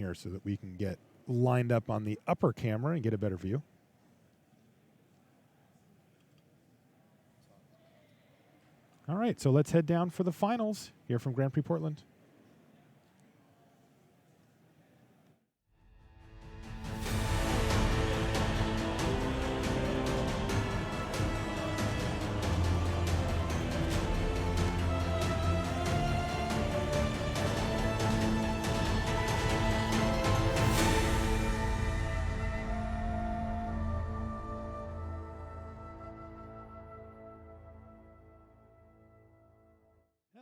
here so that we can get lined up on the upper camera and get a better view. All right, so let's head down for the finals here from Grand Prix Portland.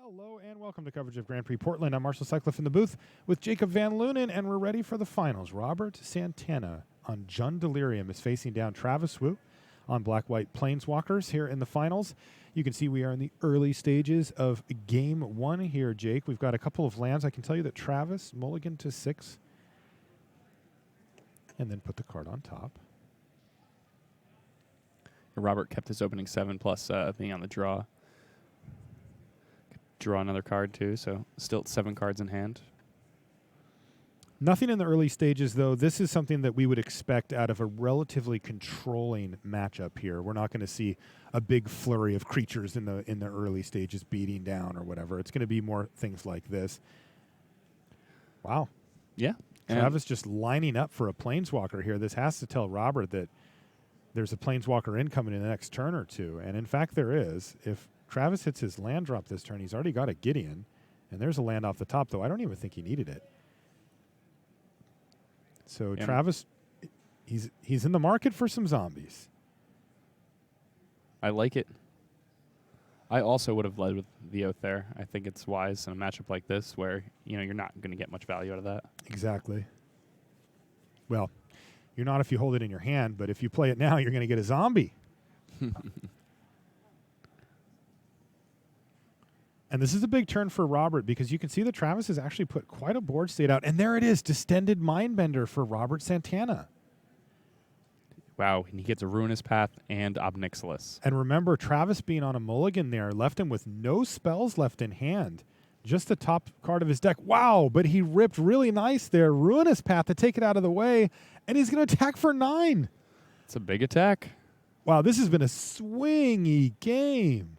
Hello and welcome to coverage of Grand Prix Portland. I'm Marshall Sutcliffe in the booth with Jacob Van Lunen, and we're ready for the finals. Robert Santana on Jund Delirium is facing down Travis Wu on Black-White Planeswalkers here in the finals. You can see we are in the early stages of Game 1 here, Jake. We've got a couple of lands. I can tell you that Travis mulliganed to 6 and then put the card on top. Robert kept his opening 7 plus being on the draw. Draw another card too, so still 7 cards in hand. Nothing in the early stages, though. This is something that we would expect out of a relatively controlling matchup here. We're not going to see a big flurry of creatures in the early stages beating down or whatever. It's going to be more things like this. Wow. Yeah. Travis just lining up for a Planeswalker here. This has to tell Robert that there's a Planeswalker incoming in the next turn or two. And in fact, there is. If Travis hits his land drop this turn, he's already got a Gideon. And there's a land off the top, though I don't even think he needed it. So yeah. Travis, he's in the market for some zombies. I like it. I also would have led with the Oath there. I think it's wise in a matchup like this where, you're not going to get much value out of that. Exactly. Well, you're not if you hold it in your hand, but if you play it now, you're going to get a zombie. And this is a big turn for Robert because you can see that Travis has actually put quite a board state out. And there it is, Distended Mindbender for Robert Santana. Wow, and he gets a Ruinous Path and Ob Nixilis. And remember, Travis being on a mulligan there left him with no spells left in hand. Just the top card of his deck. Wow, but he ripped really nice there. Ruinous Path to take it out of the way, and he's going to attack for 9. It's a big attack. Wow, this has been a swingy game.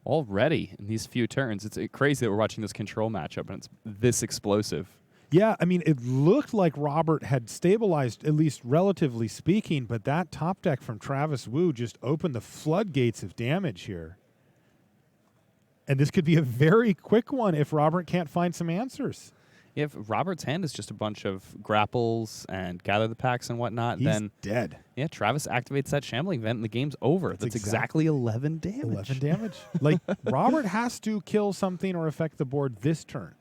Already in these few turns. It's crazy that we're watching this control matchup, and it's this explosive. Yeah, I mean, it looked like Robert had stabilized, at least relatively speaking, but that top deck from Travis Wu just opened the floodgates of damage here. And this could be a very quick one if Robert can't find some answers. If Robert's hand is just a bunch of grapples and gather the packs and whatnot, then dead. Yeah, Travis activates that Shambling Vent and the game's over. That's exactly 11 damage. 11 damage. Like, Robert has to kill something or affect the board this turn.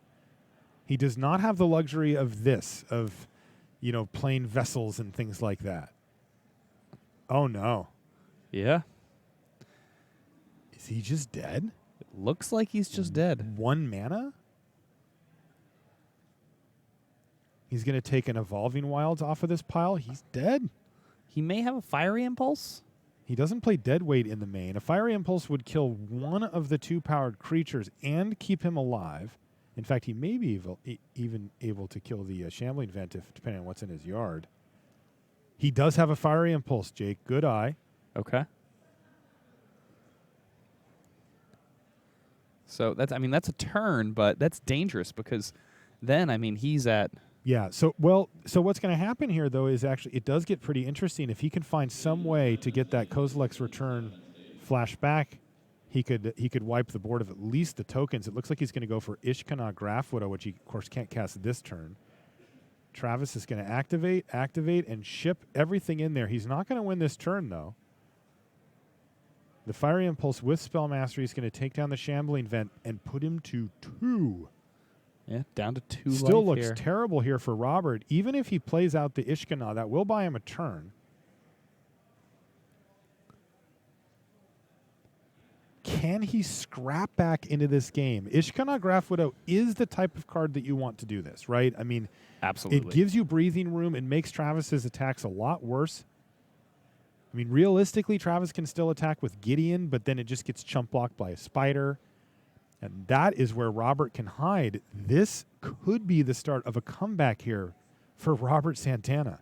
He does not have the luxury of this, of, playing vessels and things like that. Oh, no. Yeah. Is he just dead? It looks like he's just dead. 1 mana? He's going to take an Evolving Wilds off of this pile. He's dead. He may have a Fiery Impulse. He doesn't play Deadweight in the main. A Fiery Impulse would kill one of the 2-powered creatures and keep him alive. In fact, he may be even able to kill the Shambling Vent, depending on what's in his yard. He does have a Fiery Impulse, Jake. Good eye. Okay. So that's a turn, but that's dangerous because then, he's at... Yeah, so what's going to happen here, though, is actually it does get pretty interesting. If he can find some way to get that Kozilek's Return flashback, he could wipe the board of at least the tokens. It looks like he's going to go for Ishkanah Graffwidow, which he, of course, can't cast this turn. Travis is going to activate, and ship everything in there. He's not going to win this turn, though. The Fiery Impulse with Spell Mastery is going to take down the Shambling Vent and put him to 2. Yeah, down to 2 Still life looks here. terrible here for Robert. Even if he plays out the Ishkanah, that will buy him a turn. Can he scrap back into this game? Ishkanah Graffwidow is the type of card that you want to do this, right? Absolutely. It gives you breathing room. It makes Travis's attacks a lot worse. Realistically, Travis can still attack with Gideon, but then it just gets chump blocked by a spider. And that is where Robert can hide. This could be the start of a comeback here for Robert Santana.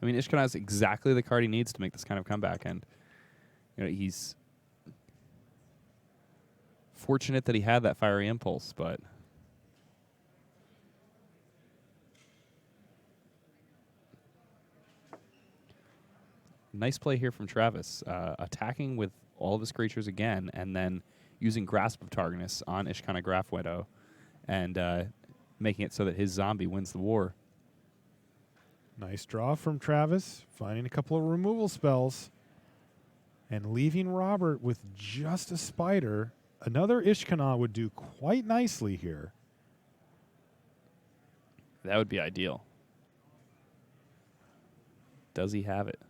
I mean, Ishkana is exactly the card he needs to make this kind of comeback, and he's fortunate that he had that fiery impulse, but nice play here from Travis, attacking with all of his creatures again, and then using Grasp of Targonus on Ishkana Graph Widow, and making it so that his zombie wins the war. Nice draw from Travis, finding a couple of removal spells, and leaving Robert with just a spider. Another Ishkana would do quite nicely here. That would be ideal. Does he have it?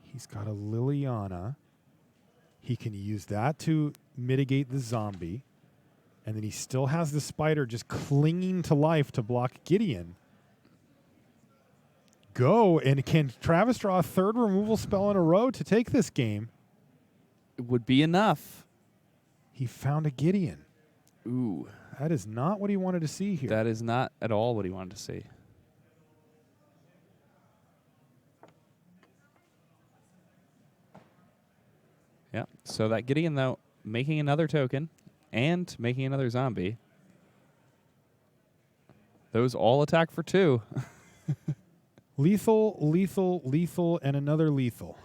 He's got a Liliana. He can use that to mitigate the zombie. And then he still has the spider just clinging to life to block Gideon. Go, and can Travis draw a third removal spell in a row to take this game? It would be enough. He found a Gideon. Ooh. That is not what he wanted to see here. That is not at all what he wanted to see. Yeah, so that Gideon, though, making another token and making another zombie. Those all attack for 2. Lethal, lethal, lethal, and another lethal.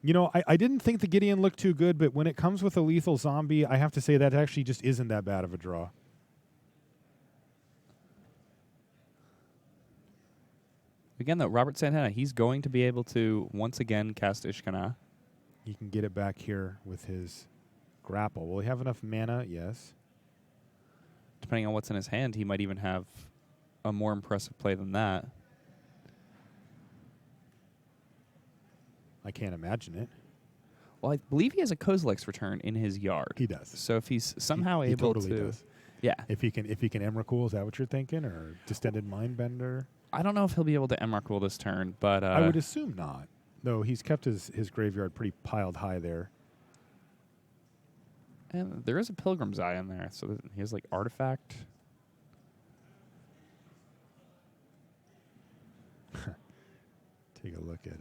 You know, I didn't think the Gideon looked too good, but when it comes with a lethal zombie, I have to say that actually just isn't that bad of a draw. Again, though, Robert Santana, he's going to be able to once again cast Ishkana. He can get it back here with his grapple. Will he have enough mana? Yes. Depending on what's in his hand, he might even have a more impressive play than that. I can't imagine it. Well, I believe he has a Kozilek's return in his yard. He does. So if he's somehow he able totally to, does. yeah. If he can Emrakul, is that what you're thinking, or Distended Mindbender? I don't know if he'll be able to Emrakul this turn, but I would assume not. Though he's kept his graveyard pretty piled high there. And there is a Pilgrim's Eye in there, so he has like Artifact. Take a look at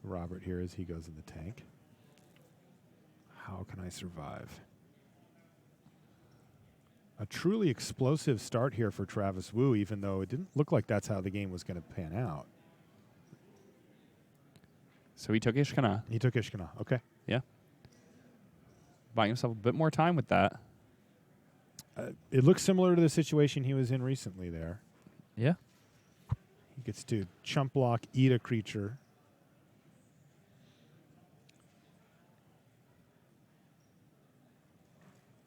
Robert here as he goes in the tank. How can I survive? A truly explosive start here for Travis Wu, even though it didn't look like that's how the game was going to pan out. So he took Ishkana. He took Ishkana. Okay. Yeah. Buying himself a bit more time with that. It looks similar to the situation he was in recently there. Yeah. He gets to chump block, eat a creature.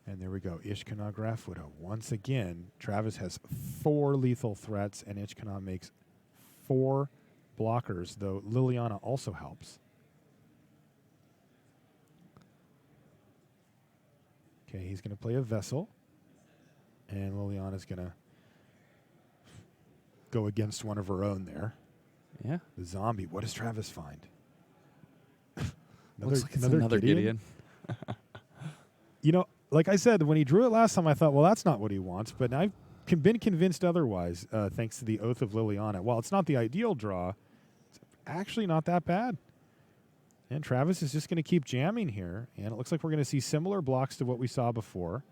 And there we go. Ishkana Graph Widow. Once again, Travis has 4 lethal threats, and Ishkana makes 4 blockers, though Liliana also helps. Okay, he's going to play a Vessel, and Liliana's going to go against one of her own there. Yeah. The zombie. What does Travis find? Looks like it's another Gideon. You know, like I said, when he drew it last time, I thought, well, that's not what he wants. But I've been convinced otherwise, thanks to the Oath of Liliana. While it's not the ideal draw, it's actually not that bad. And Travis is just going to keep jamming here. And it looks like we're going to see similar blocks to what we saw before.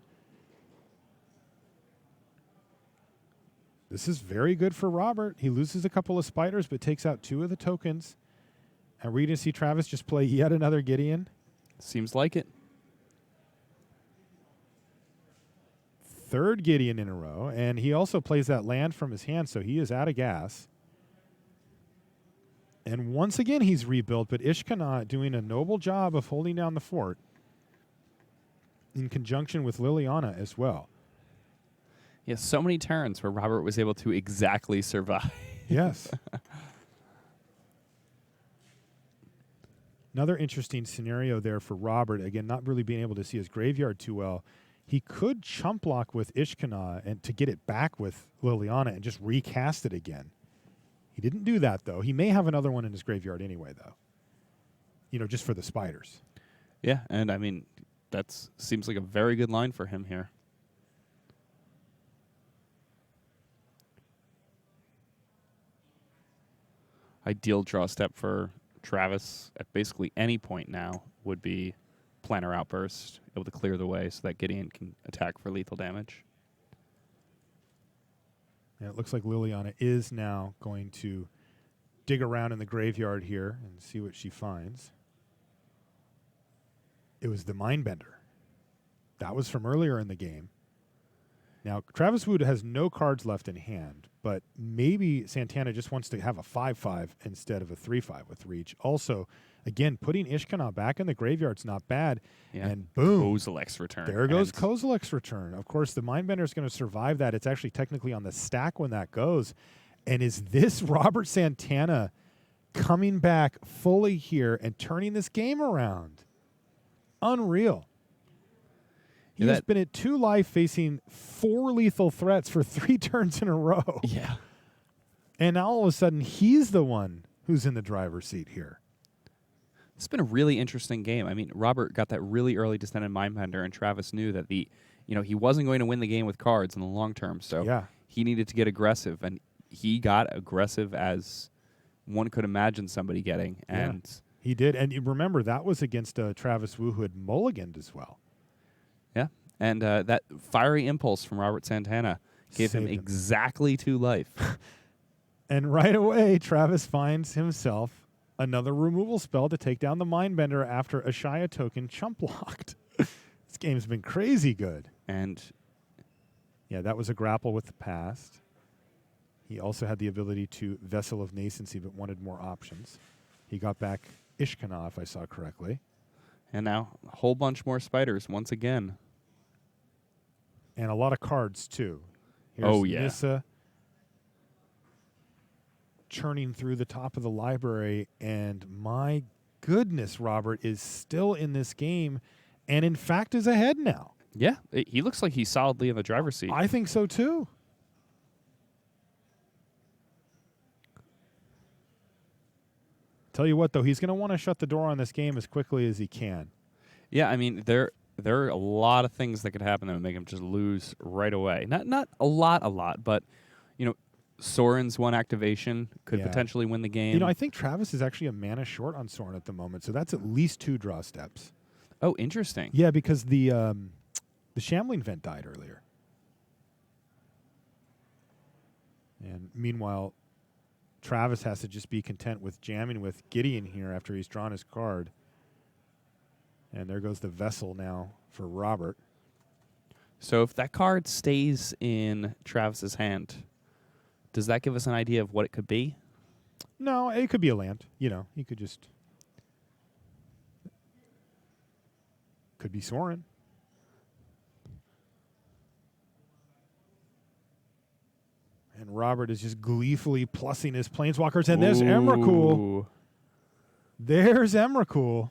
This is very good for Robert. He loses a couple of spiders, but takes out 2 of the tokens. And we're going to see Travis just play yet another Gideon. Seems like it. 3rd Gideon in a row, and he also plays that land from his hand, so he is out of gas. And once again, he's rebuilt, but Ishkana doing a noble job of holding down the fort in conjunction with Liliana as well. Yeah, so many turns where Robert was able to exactly survive. Yes. Another interesting scenario there for Robert, again, not really being able to see his graveyard too well. He could chump block with Ishkana and to get it back with Liliana and just recast it again. He didn't do that, though. He may have another one in his graveyard anyway, though. You know, just for the spiders. Yeah, and I mean, that seems like a very good line for him here. Ideal draw step for Travis at basically any point now would be Planner Outburst, able to clear the way so that Gideon can attack for lethal damage. And it looks like Liliana is now going to dig around in the graveyard here and see what she finds. It was the Mindbender. That was from earlier in the game. Now, Travis Wood has no cards left in hand, but maybe Santana just wants to have a 5-5 instead of a 3-5 with reach. Also, again, putting Ishkanah back in the graveyard's not bad. Yeah. And boom. Kozilek's return. There goes Kozilek's return. Of course, the Mindbender is going to survive that. It's actually technically on the stack when that goes. And is this Robert Santana coming back fully here and turning this game around? Unreal. He has been at 2 life facing 4 lethal threats for 3 turns in a row. Yeah. And now all of a sudden, he's the one who's in the driver's seat here. It's been a really interesting game. I mean, Robert got that really early descended Mindbender, and Travis knew that he wasn't going to win the game with cards in the long term. So he needed to get aggressive, and he got aggressive as one could imagine somebody getting. And he did. And you remember, that was against Travis Wu, who had mulliganed as well. Yeah, and that fiery impulse from Robert Santana gave him exactly 2 life. And right away, Travis finds himself another removal spell to take down the Mindbender after a Shia token chump blocked. This game's been crazy good. And yeah, that was a grapple with the past. He also had the ability to Vessel of Nascency, but wanted more options. He got back Ishkanah, if I saw correctly. And now a whole bunch more spiders once again. And a lot of cards, too. Here's Nissa churning through the top of the library. And my goodness, Robert is still in this game and, in fact, is ahead now. Yeah, he looks like he's solidly in the driver's seat. I think so, too. Tell you what, though, he's going to want to shut the door on this game as quickly as he can. Yeah, I mean, there are a lot of things that could happen that would make him just lose right away. Not a lot, but, Soren's one activation could potentially win the game. I think Travis is actually a mana short on Soren at the moment, so that's at least 2 draw steps. Oh, interesting. Yeah, because the Shambling Vent died earlier. And meanwhile, Travis has to just be content with jamming with Gideon here after he's drawn his card. And there goes the Vessel now for Robert. So if that card stays in Travis's hand, does that give us an idea of what it could be? No, it could be a land. He could just... Could be Soren. And Robert is just gleefully plussing his Planeswalkers. And there's Emrakul. There's Emrakul.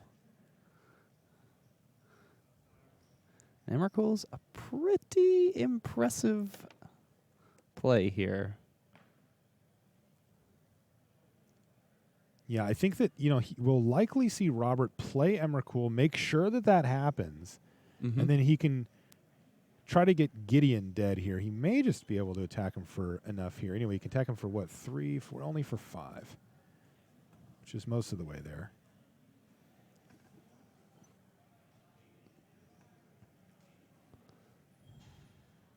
Emrakul's a pretty impressive play here. Yeah, I think that, he will likely see Robert play Emrakul, make sure that happens, and then he can try to get Gideon dead here. He may just be able to attack him for enough here. Anyway, he can attack him for, 3, 4, only for 5, which is most of the way there.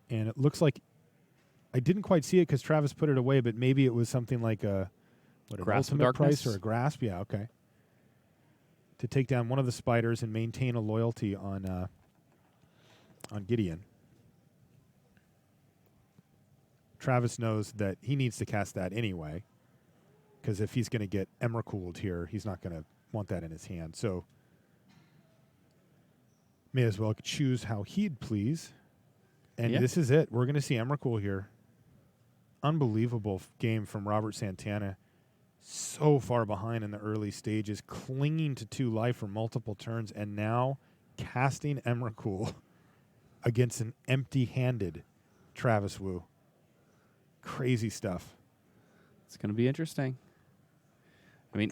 And it looks like I didn't quite see it because Travis put it away, but maybe it was something like an ultimate price or a grasp. Yeah, okay. To take down one of the spiders and maintain a loyalty on Gideon. Travis knows that he needs to cast that anyway, because if he's going to get Emrakuled here, he's not going to want that in his hand. So may as well choose how he'd please. And this is it. We're going to see Emrakul here. Unbelievable game from Robert Santana. So far behind in the early stages, clinging to 2 life for multiple turns, and now casting Emrakul against an empty-handed Travis Wu. Crazy stuff. It's going to be interesting. I mean,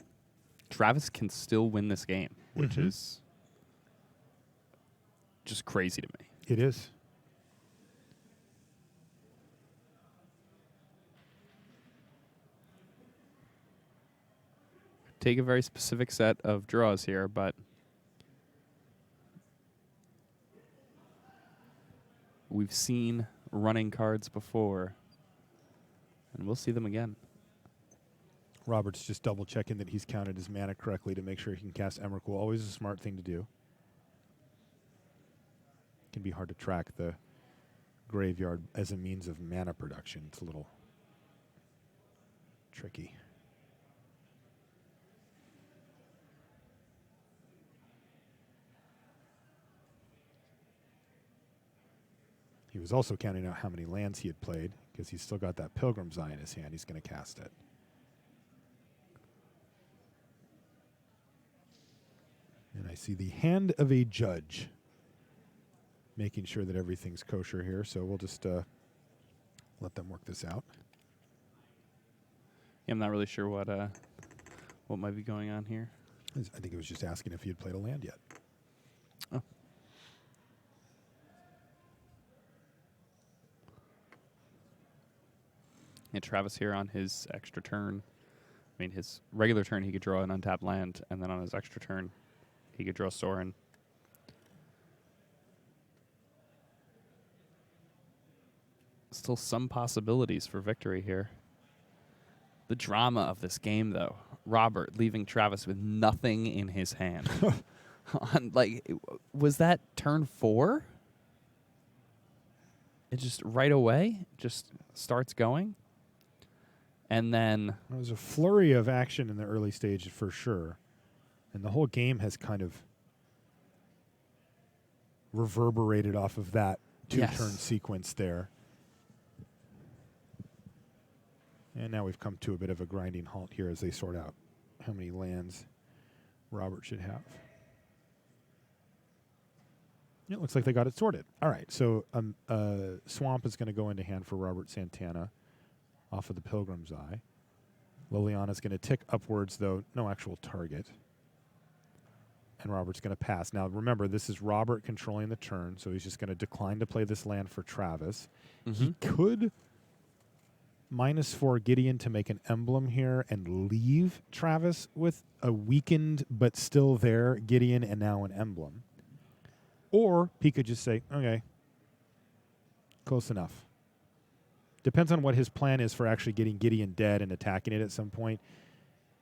Travis can still win this game, which is just crazy to me. It is. Take a very specific set of draws here, but we've seen running cards before, and we'll see them again. Robert's just double checking that he's counted his mana correctly to make sure he can cast Emrakul. Always a smart thing to do. Can be hard to track the graveyard as a means of mana production. It's a little tricky. He was also counting out how many lands he had played because he's still got that Pilgrim's Eye in his hand. He's going to cast it. And I see the hand of a judge making sure that everything's kosher here. So we'll just let them work this out. Yeah, I'm not really sure what might be going on here. I think it was just asking if he had played a land yet. Oh. Yeah, Travis here on his extra turn. I mean, his regular turn, he could draw an untapped land, and then on his extra turn, he could draw Sorin. Still some possibilities for victory here. The drama of this game, though. Robert leaving Travis with nothing in his hand. Was that turn 4? It just right away just starts going. And then There was a flurry of action in the early stage for sure. And the whole game has kind of reverberated off of that two-turn sequence there. And now we've come to a bit of a grinding halt here as they sort out how many lands Robert should have. Yeah, it looks like they got it sorted. All right, so Swamp is going to go into hand for Robert Santana off of the Pilgrim's Eye. Liliana's going to tick upwards, though no actual target. And Robert's going to pass. Now, remember, this is Robert controlling the turn, so he's just going to decline to play this land for Travis. He could -4 Gideon to make an emblem here and leave Travis with a weakened but still there Gideon and now an emblem. Or he could just say, okay, close enough. Depends on what his plan is for actually getting Gideon dead and attacking it at some point.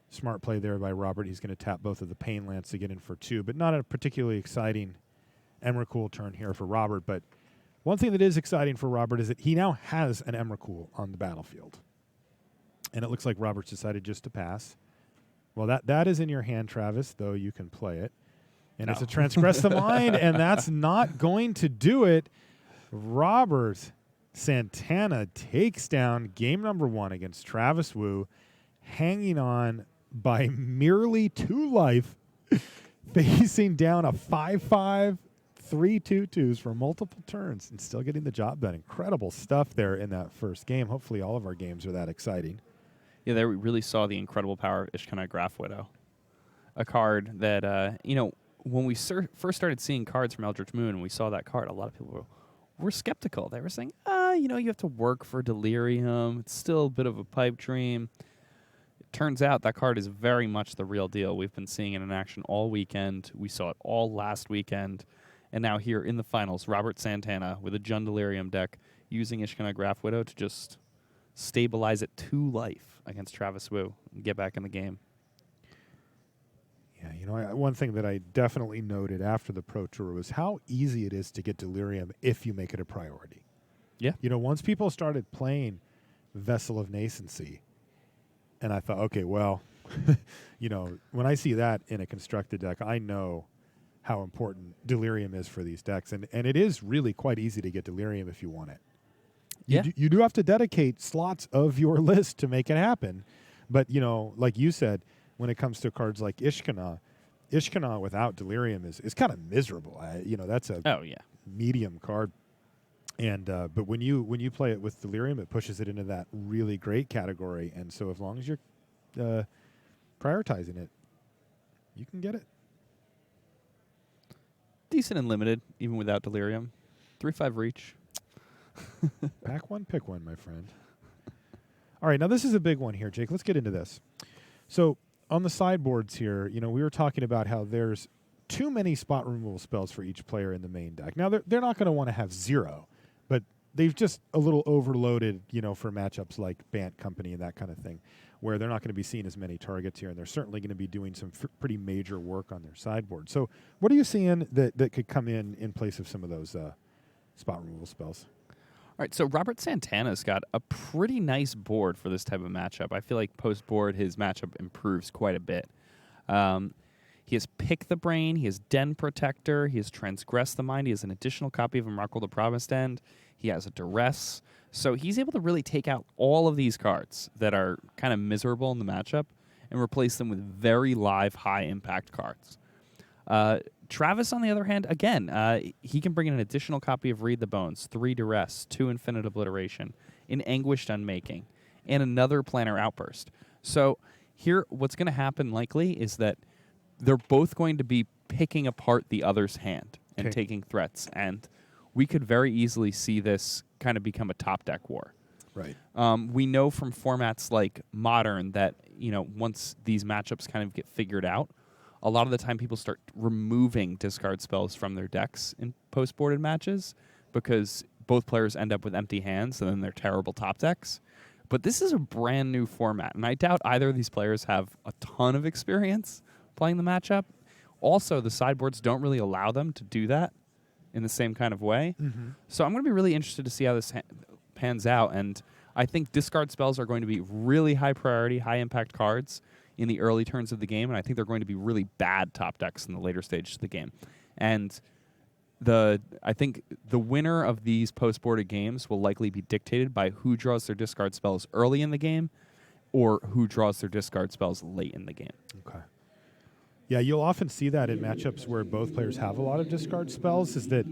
Smart play there by Robert. He's going to tap both of the Pain Lance to get in for 2, but not a particularly exciting Emrakul turn here for Robert. But one thing that is exciting for Robert is that he now has an Emrakul on the battlefield. And it looks like Robert's decided just to pass. Well, that is in your hand, Travis, though you can play it. And it's a transgress the mind, and that's not going to do it. Robert Santana takes down game number 1 against Travis Wu, hanging on by merely 2 life, facing down a 5/5, 3 2/2s for multiple turns, and still getting the job done. Incredible stuff there in that first game. Hopefully all of our games are that exciting. Yeah, there we really saw the incredible power of Ishkana Graph Widow. A card that, when we first started seeing cards from Eldritch Moon and we saw that card, a lot of people were skeptical. They were saying, you have to work for Delirium. It's still a bit of a pipe dream. It turns out that card is very much the real deal. We've been seeing it in action all weekend. We saw it all last weekend. And now here in the finals, Robert Santana with a Jund Delirium deck using Ishkana Graph Widow to just stabilize it 2 life against Travis Wu and get back in the game. Yeah, one thing that I definitely noted after the Pro Tour was how easy it is to get Delirium if you make it a priority. Yeah. Once people started playing Vessel of Nascency, and I thought, okay, well, when I see that in a constructed deck, I know how important Delirium is for these decks. And it is really quite easy to get Delirium if you want it. You do have to dedicate slots of your list to make it happen. But, like you said, when it comes to cards like Ishkana without Delirium is kind of miserable. That's a medium card. And but when you play it with Delirium, it pushes it into that really great category. And so as long as you're prioritizing it, you can get it. decent and limited, even without Delirium. 3/5 reach. Pack one, pick one, my friend. All right, now this is a big one here, Jake. Let's get into this. So on the sideboards here, we were talking about how there's too many spot removal spells for each player in the main deck. Now, they're not going to want to have 0, but they've just a little overloaded, for matchups like Bant Company and that kind of thing, where they're not going to be seeing as many targets here, and they're certainly going to be doing some pretty major work on their sideboard. So what are you seeing that could come in place of some of those spot removal spells? All right, so Robert Santana's got a pretty nice board for this type of matchup. I feel like post-board, his matchup improves quite a bit. He has Pick the Brain, he has Den Protector, he has Transgress the Mind, he has an additional copy of Emrakul the Promised End, he has a Duress. So he's able to really take out all of these cards that are kind of miserable in the matchup and replace them with very live, high-impact cards. Travis, on the other hand, again, he can bring in an additional copy of Read the Bones, 3 Duress, 2 Infinite Obliteration, an Anguished Unmaking, and another Planar Outburst. So here, what's going to happen likely is that they're both going to be picking apart the other's hand and taking threats, and we could very easily see this kind of become a top deck war. Right. We know from formats like Modern that, once these matchups kind of get figured out, a lot of the time people start removing discard spells from their decks in post-boarded matches because both players end up with empty hands and then they're terrible top decks. But this is a brand new format, and I doubt either of these players have a ton of experience playing the matchup. Also, the sideboards don't really allow them to do that in the same kind of way. Mm-hmm. So I'm going to be really interested to see how this pans out, and I think discard spells are going to be really high priority, high impact cards in the early turns of the game, and I think they're going to be really bad top decks in the later stages of the game. And I think the winner of these post-boarded games will likely be dictated by who draws their discard spells early in the game or who draws their discard spells late in the game. Okay. Yeah, you'll often see that in matchups where both players have a lot of discard spells, is that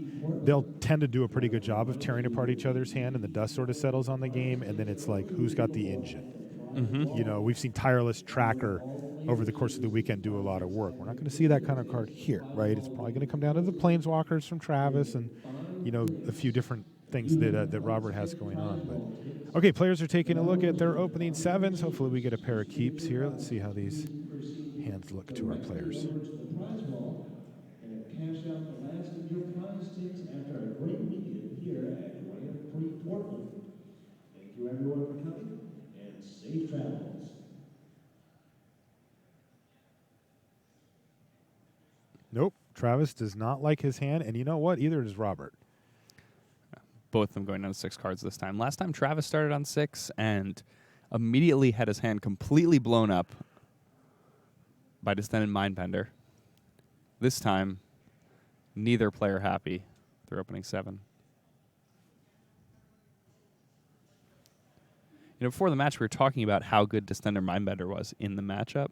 they'll tend to do a pretty good job of tearing apart each other's hand, and the dust sort of settles on the game, and then it's like, who's got the engine? Mm-hmm. We've seen Tireless Tracker over the course of the weekend do a lot of work. We're not going to see that kind of card here, right? It's probably going to come down to the Planeswalkers from Travis and, a few different things that Robert has going on. But okay, players are taking a look at their opening sevens. Hopefully we get a pair of keeps here. Let's see how these hands look to our players. Cash out the last of your prize tickets after a great weekend here at Grand Prix Portland. Thank you everyone for coming, and safe travels. Nope, Travis does not like his hand, and you know what? Either does Robert. Both of them going down to 6 cards this time. Last time Travis started on 6 and immediately had his hand completely blown up by Distended Mindbender. This time, neither player happy. They're opening 7. Before the match, we were talking about how good Distended Mindbender was in the matchup,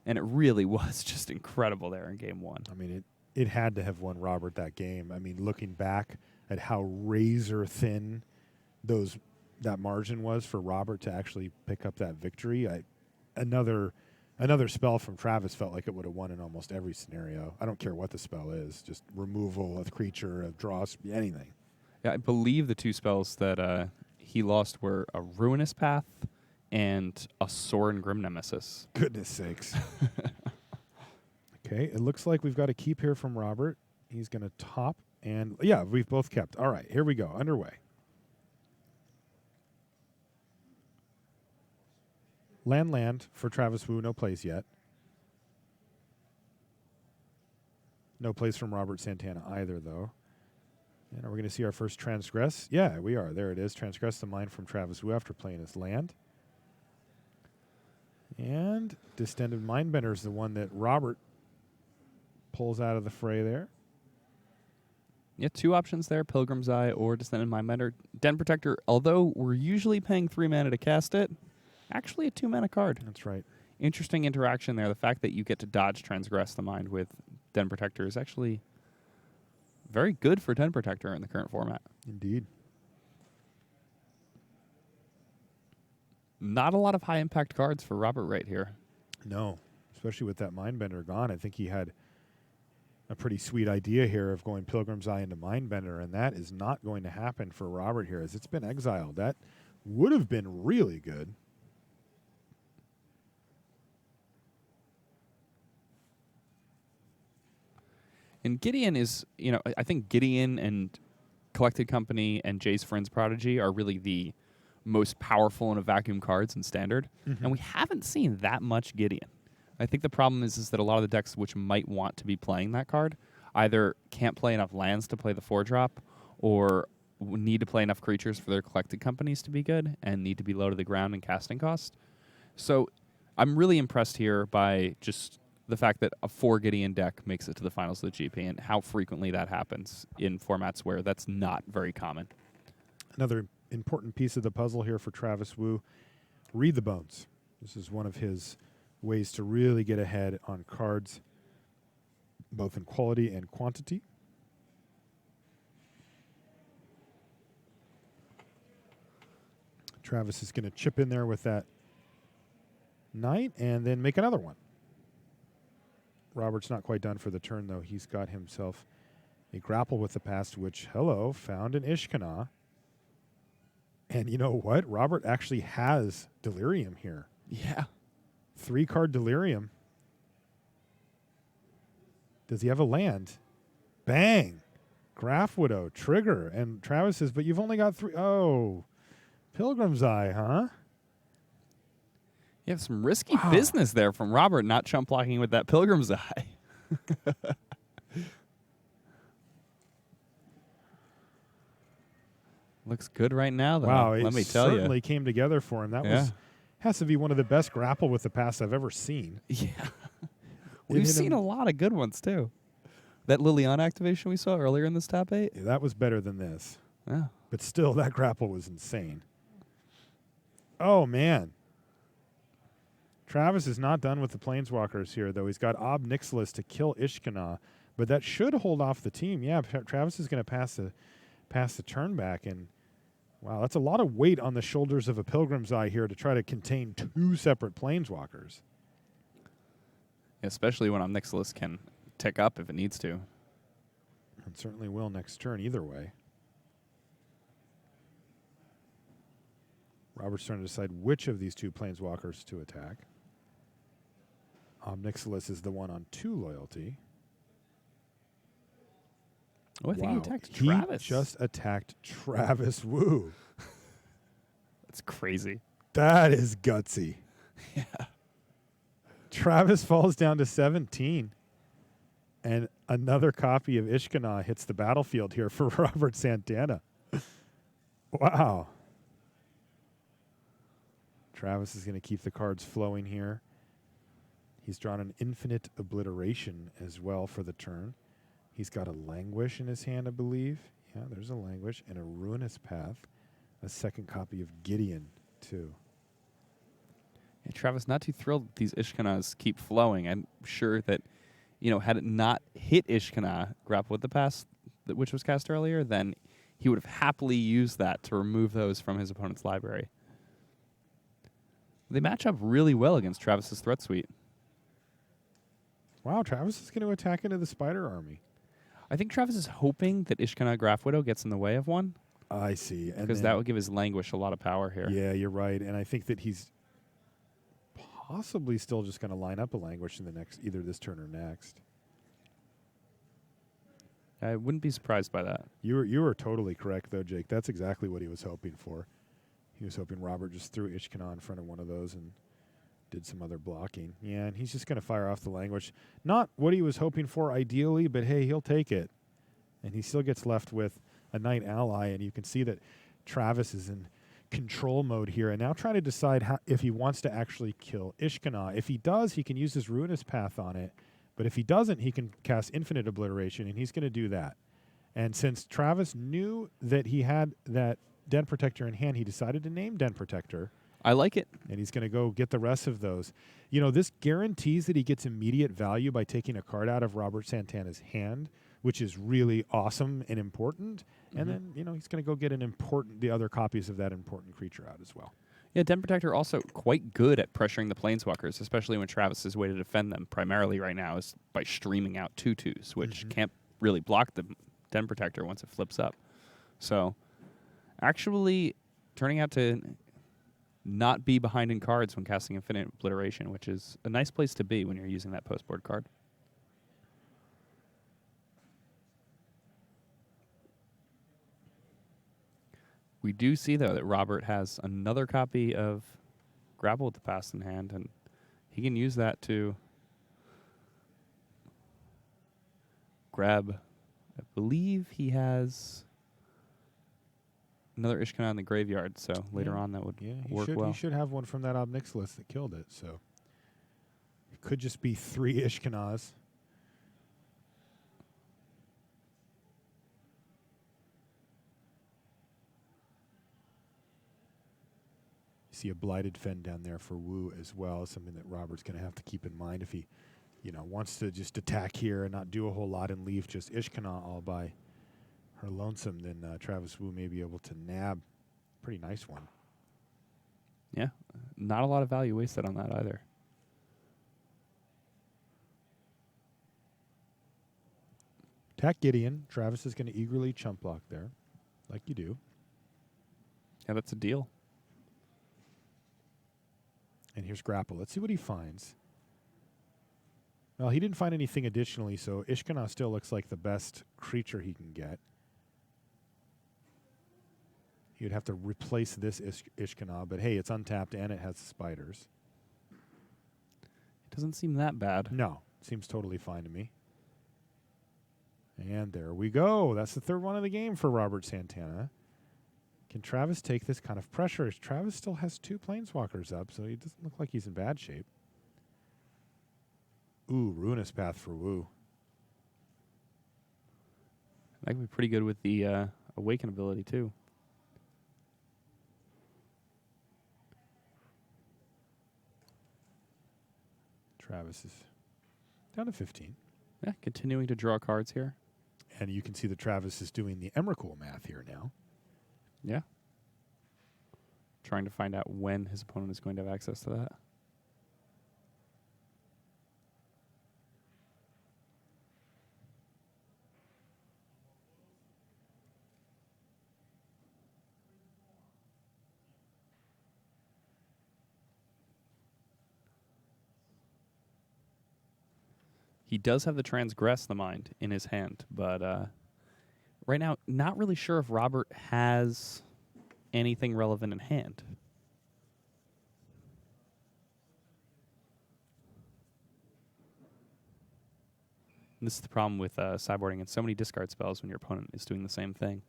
and it really was just incredible there in Game 1. I mean, it had to have won Robert that game. I mean, looking back at how razor thin that margin was for Robert to actually pick up that victory, another spell from Travis felt like it would have won in almost every scenario. I don't care what the spell is, just removal of creature, of draw, anything. Yeah, I believe the 2 spells that he lost were a Ruinous Path and a Sorin Grim Nemesis. Goodness sakes. Okay, it looks like we've got a keep here from Robert. He's going to top, and yeah, we've both kept. All right, here we go, underway. Land for Travis Wu, no plays yet. No plays from Robert Santana either, though. And are we going to see our first Transgress? Yeah, we are. There it is. Transgress the Mind from Travis Wu after playing his land. And Distended Mindbender is the one that Robert pulls out of the fray there. Yeah, 2 options there, Pilgrim's Eye or Distended Mindbender. Den Protector, although we're usually paying 3 mana to cast it, actually a 2 mana card. That's right. Interesting interaction there. The fact that you get to dodge Transgress the Mind with Den Protector is actually very good for Den Protector in the current format. Indeed. Not a lot of high impact cards for Robert right here. No, especially with that Mindbender gone. I think he had a pretty sweet idea here of going Pilgrim's Eye into Mindbender, and that is not going to happen for Robert here, as it's been exiled. That would have been really good. And Gideon is, I think Gideon and Collected Company and Jay's Friends Prodigy are really the most powerful in a vacuum cards in Standard. And we haven't seen that much Gideon. I think the problem is that a lot of the decks which might want to be playing that card either can't play enough lands to play the 4-drop or need to play enough creatures for their Collected Companies to be good and need to be low to the ground in casting cost. So I'm really impressed here by just the fact that a 4 Gideon deck makes it to the finals of the GP and how frequently that happens in formats where that's not very common. Another important piece of the puzzle here for Travis Wu, read the bones. This is one of his ways to really get ahead on cards, both in quality and quantity. Travis is going to chip in there with that knight and then make another one. Robert's not quite done for the turn, though. He's got himself a grapple with the past, which, found an Ishkanah. And you know what? Robert actually has Delirium here. Yeah. 3-card Delirium. Does he have a land? Bang! Graph Widow, trigger. And Travis says, but you've only got 3. Oh, Pilgrim's Eye, huh? You have some risky business there from Robert, not chump blocking with that Pilgrim's Eye. Looks good right now, though. Wow, let me tell you. It certainly came together for him. That has to be one of the best grapple with the past I've ever seen. Yeah. We've seen a lot of good ones, too. That Liliana activation we saw earlier in this top 8? Yeah, that was better than this. Yeah. But still, that grapple was insane. Oh, man. Travis is not done with the Planeswalkers here, though. He's got Ob Nixilis to kill Ishkanah, but that should hold off the team. Yeah, Travis is going to pass the turn back, and wow, that's a lot of weight on the shoulders of a Pilgrim's Eye here to try to contain 2 separate Planeswalkers. Especially when Ob Nixilis can tick up if it needs to. And certainly will next turn either way. Robert's trying to decide which of these 2 Planeswalkers to attack. Ob Nixilis is the one on 2 loyalty. Oh, I think he attacked Travis. He just attacked Travis Wu. That's crazy. That is gutsy. Yeah. Travis falls down to 17. And another copy of Ishkanah hits the battlefield here for Robert Santana. Wow. Travis is going to keep the cards flowing here. He's drawn an Infinite Obliteration as well for the turn. He's got a Languish in his hand, I believe. Yeah, there's a Languish and a Ruinous Path. A second copy of Gideon, too. Yeah, Travis, not too thrilled that these Ishkanahs keep flowing. I'm sure that, had it not hit Ishkanah, grapple with the past, which was cast earlier, then he would have happily used that to remove those from his opponent's library. They match up really well against Travis's Threat Suite. Wow, Travis is going to attack into the Spider Army. I think Travis is hoping that Ishkanah Graph Widow gets in the way of one. I see. Because that would give his Languish a lot of power here. Yeah, you're right. And I think that he's possibly still just going to line up a Languish in the next, either this turn or next. I wouldn't be surprised by that. You were totally correct, though, Jake. That's exactly what he was hoping for. He was hoping Robert just threw Ishkanah in front of one of those and did some other blocking. Yeah, and he's just going to fire off the Languish. Not what he was hoping for ideally, but hey, he'll take it. And he still gets left with a Knight ally, and you can see that Travis is in control mode here and now trying to decide if he wants to actually kill Ishkanah. If he does, he can use his Ruinous Path on it. But if he doesn't, he can cast Infinite Obliteration, and he's going to do that. And since Travis knew that he had that Den Protector in hand, he decided to name Den Protector. I like it. And he's going to go get the rest of those. This guarantees that he gets immediate value by taking a card out of Robert Santana's hand, which is really awesome and important. Mm-hmm. And then, he's going to go get the other copies of that important creature out as well. Yeah, Den Protector also quite good at pressuring the Planeswalkers, especially when Travis's way to defend them primarily right now is by streaming out 2/2s, which can't really block the Den Protector once it flips up. So, actually turning out to not be behind in cards when casting Infinite Obliteration, which is a nice place to be when you're using that postboard card. We do see, though, that Robert has another copy of Grapple with the Past in hand, and he can use that to grab, I believe he has another Ishkanah in the graveyard, so later on that would work well. He should have one from that Obnix list that killed it, so it could just be 3 Ishkanahs. See a Blighted Fen down there for Wu as well, something that Robert's going to have to keep in mind if he, wants to just attack here and not do a whole lot and leave just Ishkanah all by her lonesome. Then Travis Wu may be able to nab a pretty nice one. Yeah, not a lot of value wasted on that either. Attack Gideon. Travis is going to eagerly chump block there, like you do. Yeah, that's a deal. And here's Grapple. Let's see what he finds. Well, he didn't find anything additionally, so Ishkanah still looks like the best creature he can get. He would have to replace this Ishkanah, but hey, it's untapped and it has spiders. It doesn't seem that bad. No, seems totally fine to me. And there we go. That's the third one of the game for Robert Santana. Can Travis take this kind of pressure? Travis still has 2 Planeswalkers up, so he doesn't look like he's in bad shape. Ooh, Ruinous Path for Wu. That could be pretty good with the Awaken ability, too. Travis is down to 15. Yeah, continuing to draw cards here. And you can see that Travis is doing the Emrakul math here now. Yeah. Trying to find out when his opponent is going to have access to that. He does have the Transgress the Mind in his hand, but right now, not really sure if Robert has anything relevant in hand. And this is the problem with sideboarding and so many discard spells when your opponent is doing the same thing.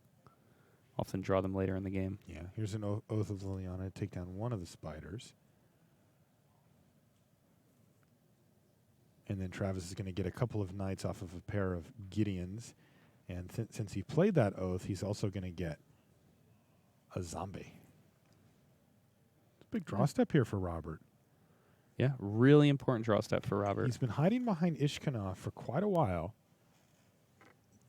Often draw them later in the game. Yeah, here's an Oath of Liliana. Take down one of the spiders. And then Travis is going to get a couple of knights off of a pair of Gideons. And since he played that Oath, he's also going to get a zombie. It's a big draw step here for Robert. Yeah, really important draw step for Robert. He's been hiding behind Ishkanah for quite a while.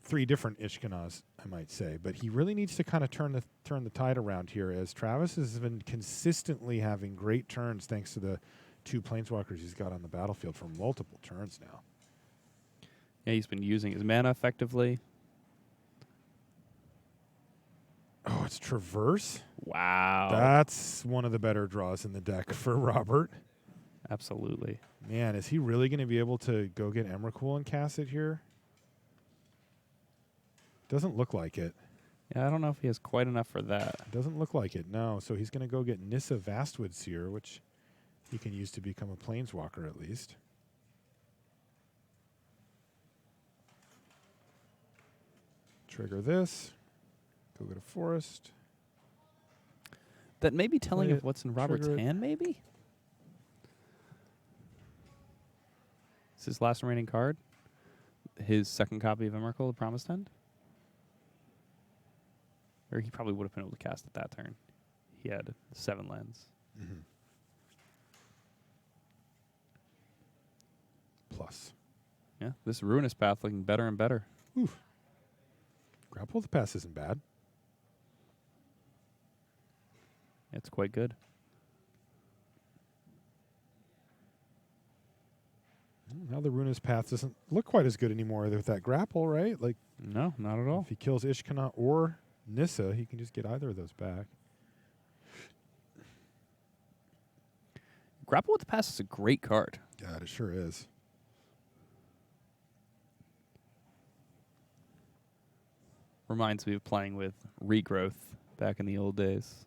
3 different Ishkanahs, I might say. But he really needs to kind of turn the tide around here, as Travis has been consistently having great turns thanks to the 2 Planeswalkers he's got on the battlefield for multiple turns now. Yeah, he's been using his mana effectively. Oh, it's Traverse? Wow. That's one of the better draws in the deck for Robert. Absolutely. Man, is he really going to be able to go get Emrakul and cast it here? Doesn't look like it. Yeah, I don't know if he has quite enough for that. Doesn't look like it, no. So he's going to go get Nissa Vastwood Seer, which he can use to become a Planeswalker at least. Trigger this. Go get a forest. That may be telling Play of it, what's in Robert's trigger it. hand, maybe? It's his last remaining card. His second copy of Emrakul, the Promised End. Or he probably would have been able to cast it that turn. He had 7 lands. Mm-hmm. Plus. Yeah, this Ruinous Path looking better and better. Oof. Grapple the Pass isn't bad. It's quite good. Now the Runa's path doesn't look quite as good anymore with that grapple, right? Like, No, not at all. if he kills Ishkana or Nissa, he can just get either of those back. Grapple with the Past is a great card. God, it sure is. Reminds me of playing with Regrowth back in the old days.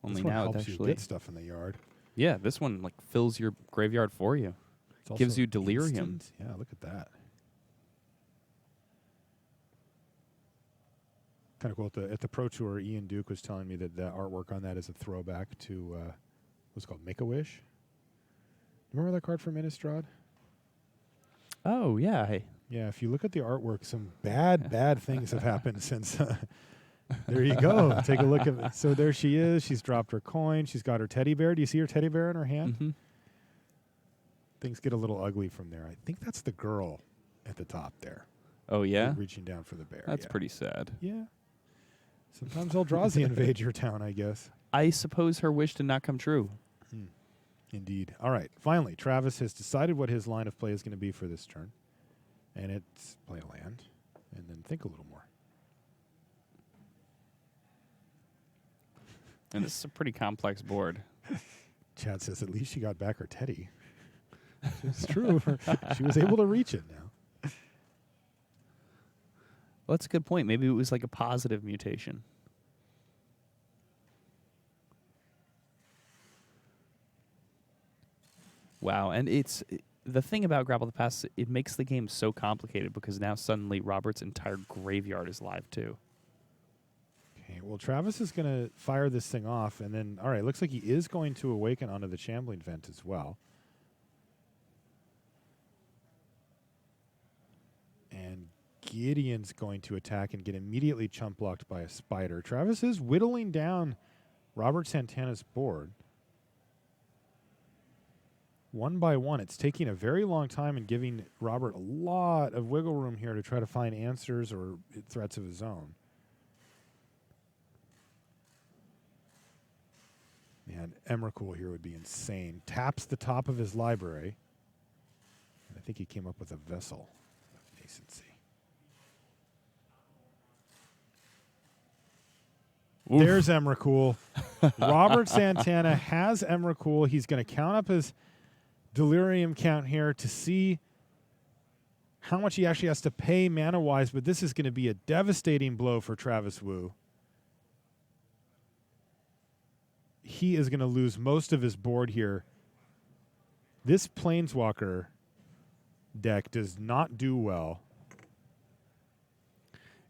Only This one now it helps you actually get stuff in the yard. Yeah, this one like fills your graveyard for you. It's Gives also you delirium. instant. Yeah, look at that. Kind of cool. At the Pro Tour, Ian Duke was telling me that the artwork on that is a throwback to what's it called, Make-A-Wish. Remember that card from Innistrad? Oh yeah. Hey. Yeah, if you look at the artwork, some bad things have happened since. There you go. Take a look at it. So there she is. She's dropped her coin. She's got her teddy bear. Do you see her teddy bear in her hand? Mm-hmm. Things get a little ugly from there. I think that's the girl at the top there. Oh yeah. Reaching down for the bear. That's yeah. pretty sad. Yeah. Sometimes Eldrazi invade your town, I guess. I suppose her wish did not come true. Indeed. All right. Finally, Travis has decided what his line of play is going to be for this turn. And it's play a land and then think a little more. And this is a pretty complex board. Chad says at least she got back her teddy. It's true. She was able to reach it now. Well, that's a good point. Maybe it was like a positive mutation. Wow, and the thing about Grapple the Past, it makes the game so complicated because now suddenly Robert's entire graveyard is live too. Okay, well, Travis is going to fire this thing off, and then, all right, looks like he is going to awaken onto the Shambling Vent as well. And Gideon's going to attack and get immediately chump blocked by a spider. Travis is whittling down Robert Santana's board. One by one, it's taking a very long time and giving Robert a lot of wiggle room here to try to find answers or threats of his own. Man, Emrakul here would be insane. Taps the top of his library. And I think he came up with a Vessel of Nascency. Oof. There's Emrakul. Robert Santana has Emrakul. He's going to count up his delirium count here to see how much he actually has to pay mana-wise, but this is going to be a devastating blow for Travis Wu. He is going to lose most of his board here. This Planeswalker deck does not do well.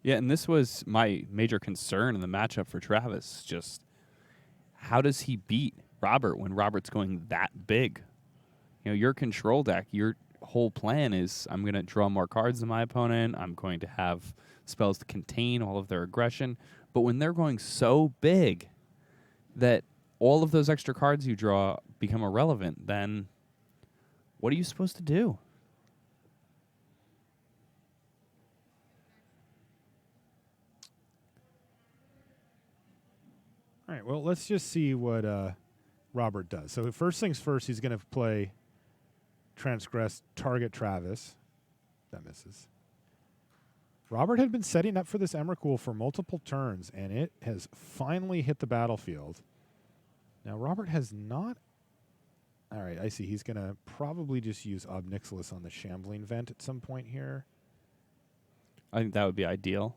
Yeah, and this was my major concern in the matchup for Travis. Just how does he beat Robert when Robert's going that big? You know, your control deck, your whole plan is I'm going to draw more cards than my opponent. I'm going to have spells to contain all of their aggression. But when they're going so big that all of those extra cards you draw become irrelevant, then what are you supposed to do? All right, well, let's just see what Robert does. So first things first, he's going to play Transgress, target Travis. That misses. Robert had been setting up for this Emrakul for multiple turns, and it has finally hit the battlefield. Now, Robert has not... All right, I see. He's going to probably just use Ob Nixilis on the Shambling Vent at some point here. I think that would be ideal.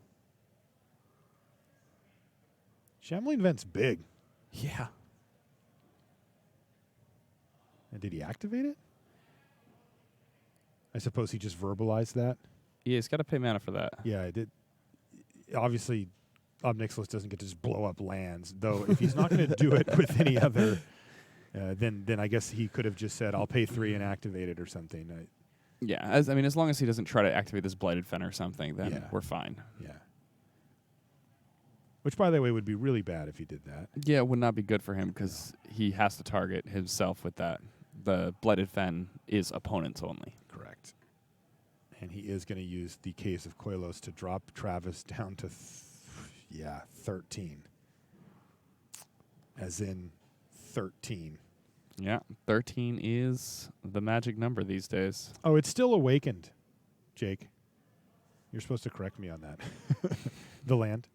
Shambling Vent's big. Yeah. And did he activate it? I suppose he just verbalized that. Yeah, he's got to pay mana for that. Yeah, I did. Obviously, Ob Nixilis doesn't get to just blow up lands, though. If he's not going to do it with any other, then I guess he could have just said, "I'll pay 3 and activate it" or something. Yeah, as long as he doesn't try to activate this Blighted Fen or something, then we're fine. Yeah. Which, by the way, would be really bad if he did that. Yeah, it would not be good for him because he has to target himself with that. The Blighted Fen is opponents only. Correct. And he is going to use the Case of Koilos to drop Travis down to, 13. As in 13. Yeah, 13 is the magic number these days. Oh, it's still awakened, Jake. You're supposed to correct me on that. The land.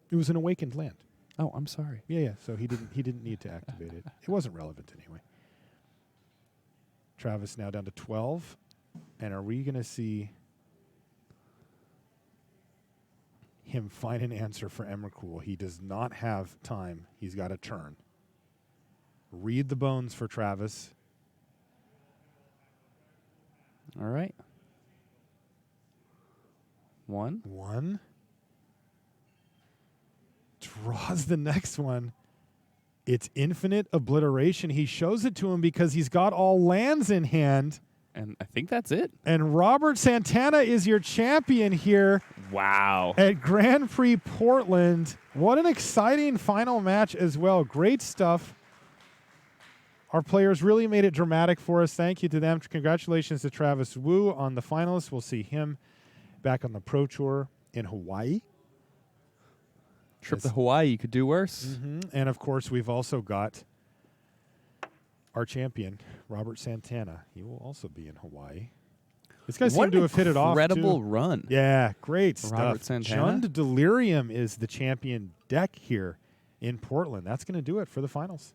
It was an awakened land. Oh, I'm sorry. Yeah. So he didn't need to activate it. It wasn't relevant anyway. Travis now down to 12. And are we going to see him find an answer for Emrakul? He does not have time. He's got a turn. Read the bones for Travis. All right. 1. Draws the next one. It's infinite obliteration. He shows it to him because he's got all lands in hand. And I think that's it. And Robert Santana is your champion here. Wow. At Grand Prix Portland. What an exciting final match as well. Great stuff. Our players really made it dramatic for us. Thank you to them. Congratulations to Travis Wu on the finalists. We'll see him back on the Pro Tour in Hawaii. Trip to Hawaii could do worse. Mm-hmm. And, of course, we've also got our champion, Robert Santana. He will also be in Hawaii. This guy seemed to have hit it off, incredible run. Yeah, great stuff. Robert Santana. Jund Delirium is the champion deck here in Portland. That's going to do it for the finals.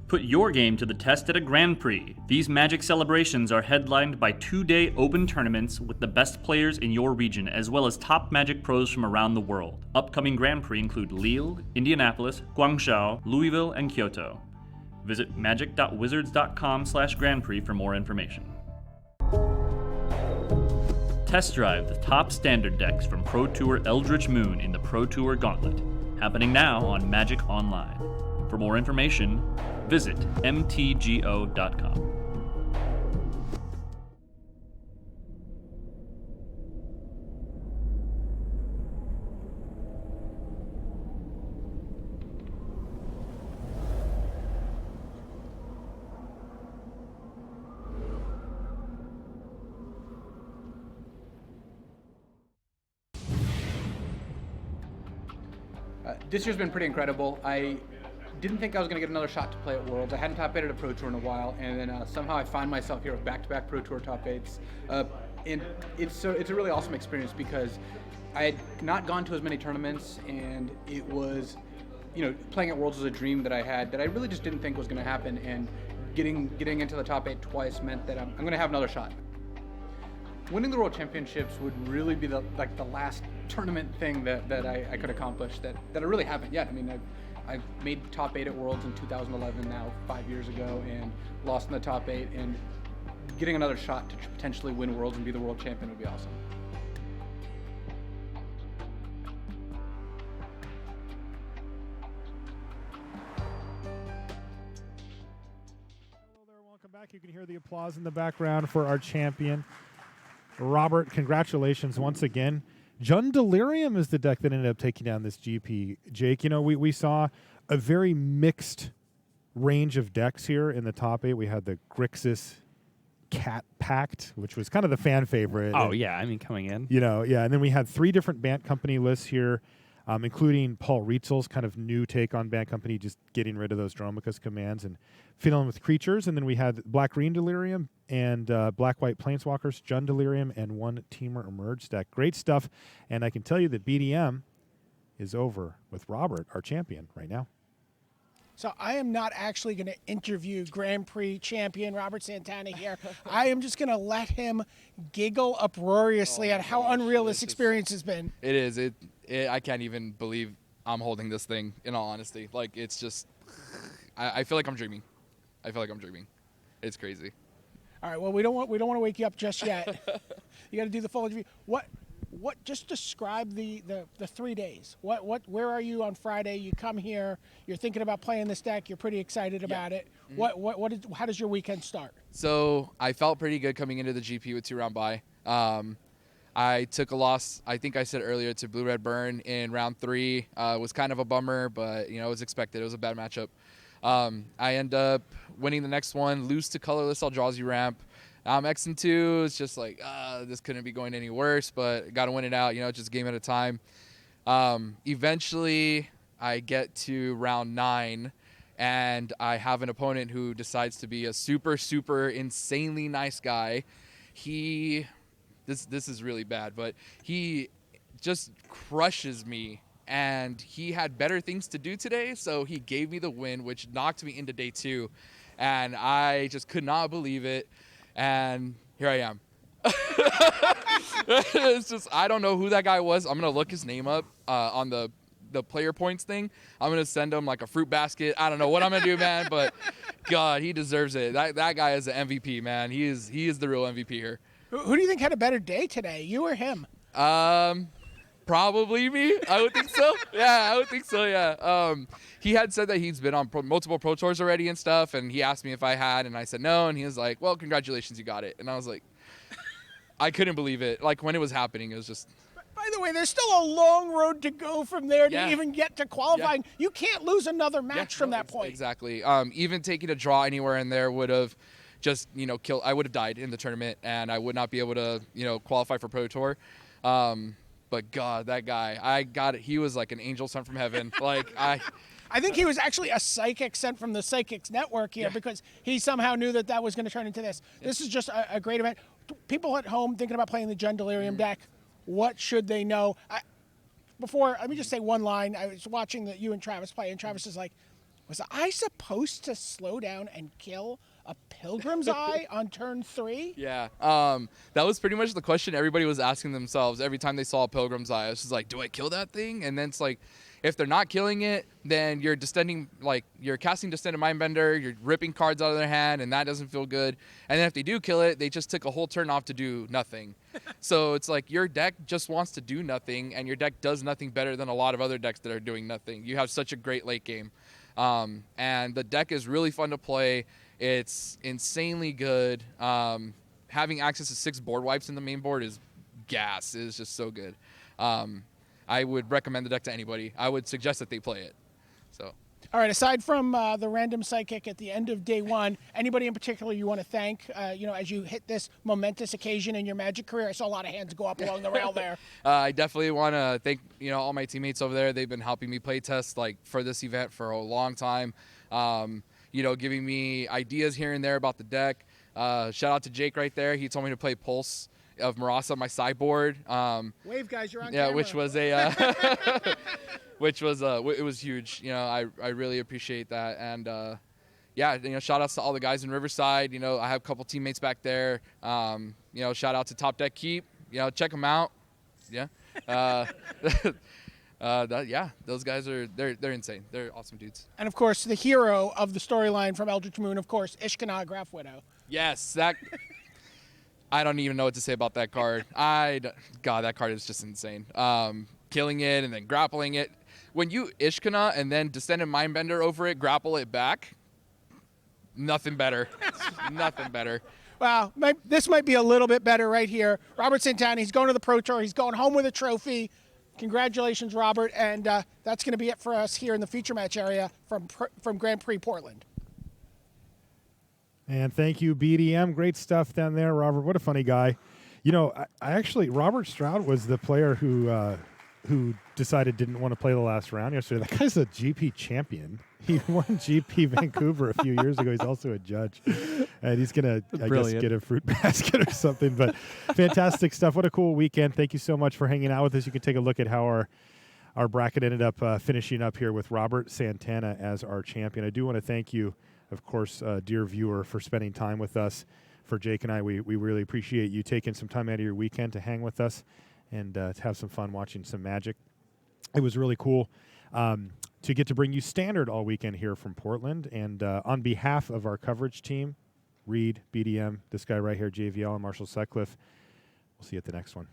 Put your game to the test at a Grand Prix. These Magic celebrations are headlined by 2-day open tournaments with the best players in your region, as well as top Magic pros from around the world. Upcoming Grand Prix include Lille, Indianapolis, Guangzhou, Louisville, and Kyoto. Visit magic.wizards.com/Grand Prix for more information. Test drive the top standard decks from Pro Tour Eldritch Moon in the Pro Tour Gauntlet, happening now on Magic Online. For more information, visit mtgo.com. This year's been pretty incredible. I didn't think I was going to get another shot to play at Worlds. I hadn't top 8 at a Pro Tour in a while, and then somehow I find myself here with back-to-back Pro Tour top 8s. And it's a really awesome experience because I had not gone to as many tournaments, and it was, playing at Worlds was a dream that I had that I really just didn't think was going to happen, and getting into the top 8 twice meant that I'm going to have another shot. Winning the World Championships would really be the last tournament thing that I could accomplish that I really haven't yet. I mean, I've made top 8 at Worlds in 2011 now, 5 years ago, and lost in the top 8, and getting another shot to potentially win Worlds and be the world champion would be awesome. Hello there, welcome back. You can hear the applause in the background for our champion. Robert, congratulations once again. Jund Delirium is the deck that ended up taking down this GP. Jake, we saw a very mixed range of decks here in the top 8. We had the Grixis Cat Pact, which was kind of the fan favorite. Oh, yeah. I mean, coming in. And then we had 3 different Bant Company lists here, including Paul Rietzel's kind of new take on Bant Company, just getting rid of those Dromicus commands and fiddling with creatures. And then we had Black-Green Delirium and Black-White Planeswalkers, Jund Delirium, and 1 Teamer Emerge deck. Great stuff. And I can tell you that BDM is over with Robert, our champion, right now. So I am not actually going to interview Grand Prix champion Robert Santana here. I am just going to let him giggle uproariously at how unreal this experience has been. It is. I can't even believe I'm holding this thing, in all honesty. Like, it's just, I feel like I'm dreaming. It's crazy. All right, well, we don't want to wake you up just yet. You got to do the full interview. What just describe the 3 days. Where are you on Friday? You come here, you're thinking about playing this deck, you're pretty excited about it. Mm-hmm. How does your weekend start? So I felt pretty good coming into the GP with 2 round bye. I took a loss, I think I said earlier, to Blue Red Burn in round 3. It was kind of a bummer, but, it was expected. It was a bad matchup. I end up winning the next one, lose to Colorless Eldrazi Ramp. X and 2, it's just like, this couldn't be going any worse, but got to win it out, just a game at a time. Eventually, I get to round 9, and I have an opponent who decides to be a super, super insanely nice guy. This is really bad, but he just crushes me, and he had better things to do today, so he gave me the win, which knocked me into day 2, and I just could not believe it. And here I am. It's just, I don't know who that guy was. I'm going to look his name up on the player points thing. I'm going to send him like a fruit basket. I don't know what I'm going to do, man, but God, he deserves it. That guy is the MVP, man. He is the real MVP here. Who do you think had a better day today, you or him? Probably me. I would think so. Yeah, I would think so, yeah. He had said that he's been on multiple Pro Tours already and stuff, and he asked me if I had, and I said no, and he was like, well, congratulations, you got it. And I was like, I couldn't believe it. Like, when it was happening, it was just... By the way, there's still a long road to go from there to even get to qualifying. Yeah. You can't lose another match from that point. Exactly. Even taking a draw anywhere in there would have just, killed... I would have died in the tournament, and I would not be able to, qualify for Pro Tour. But God, that guy, I got it. He was like an angel sent from heaven. I think he was actually a psychic sent from the Psychics Network here because he somehow knew that was going to turn into this. This is just a great event. People at home thinking about playing the Gen Delirium deck, what should they know? Let me just say one line. I was watching you and Travis play, and Travis is like, was I supposed to slow down and kill a Pilgrim's Eye on turn 3? Yeah. That was pretty much the question everybody was asking themselves every time they saw a Pilgrim's Eye. It's just like, do I kill that thing? And then it's like, if they're not killing it, then you're casting Distended Mindbender, you're ripping cards out of their hand, and that doesn't feel good. And then if they do kill it, they just took a whole turn off to do nothing. So it's like your deck just wants to do nothing, and your deck does nothing better than a lot of other decks that are doing nothing. You have such a great late game. And the deck is really fun to play. It's insanely good. Having access to 6 board wipes in the main board is gas. It is just so good. I would recommend the deck to anybody. I would suggest that they play it. So. All right, aside from the random psychic at the end of day 1, anybody in particular you want to thank, as you hit this momentous occasion in your Magic career? I saw a lot of hands go up along the rail there. I definitely want to thank, all my teammates over there. They've been helping me play test for this event for a long time. Giving me ideas here and there about the deck. Shout out to Jake right there. He told me to play Pulse of Marasa, my sideboard. Wave, guys, you're on camera. Yeah, which was it was huge. I really appreciate that. And shout outs to all the guys in Riverside. I have a couple teammates back there. Shout out to Top Deck Keep. Check them out. Yeah. Those guys they're insane. They're awesome dudes. And of course, the hero of the storyline from Eldritch Moon, of course, Ishkana Graph Widow. Yes, that. I don't even know what to say about that card. God, that card is just insane. Killing it and then grappling it. When you Ishkana and then Distended Mindbender over it, grapple it back, nothing better. Nothing better. Wow, this might be a little bit better right here. Robert Santana, he's going to the Pro Tour. He's going home with a trophy. Congratulations, Robert. And that's going to be it for us here in the feature match area from Grand Prix Portland. And thank you, BDM. Great stuff down there, Robert. What a funny guy. I actually, Robert Stroud was the player who decided didn't want to play the last round yesterday. That guy's a GP champion. He won GP Vancouver a few years ago. He's also a judge. And he's going to, I guess, get a fruit basket or something. But fantastic stuff. What a cool weekend. Thank you so much for hanging out with us. You can take a look at how our bracket ended up finishing up here with Robert Santana as our champion. I do want to thank you, of course, dear viewer, for spending time with us. For Jake and I, we really appreciate you taking some time out of your weekend to hang with us and to have some fun watching some Magic. It was really cool to get to bring you Standard all weekend here from Portland. And on behalf of our coverage team, Reed, BDM, this guy right here, JVL, and Marshall Sutcliffe, we'll see you at the next one.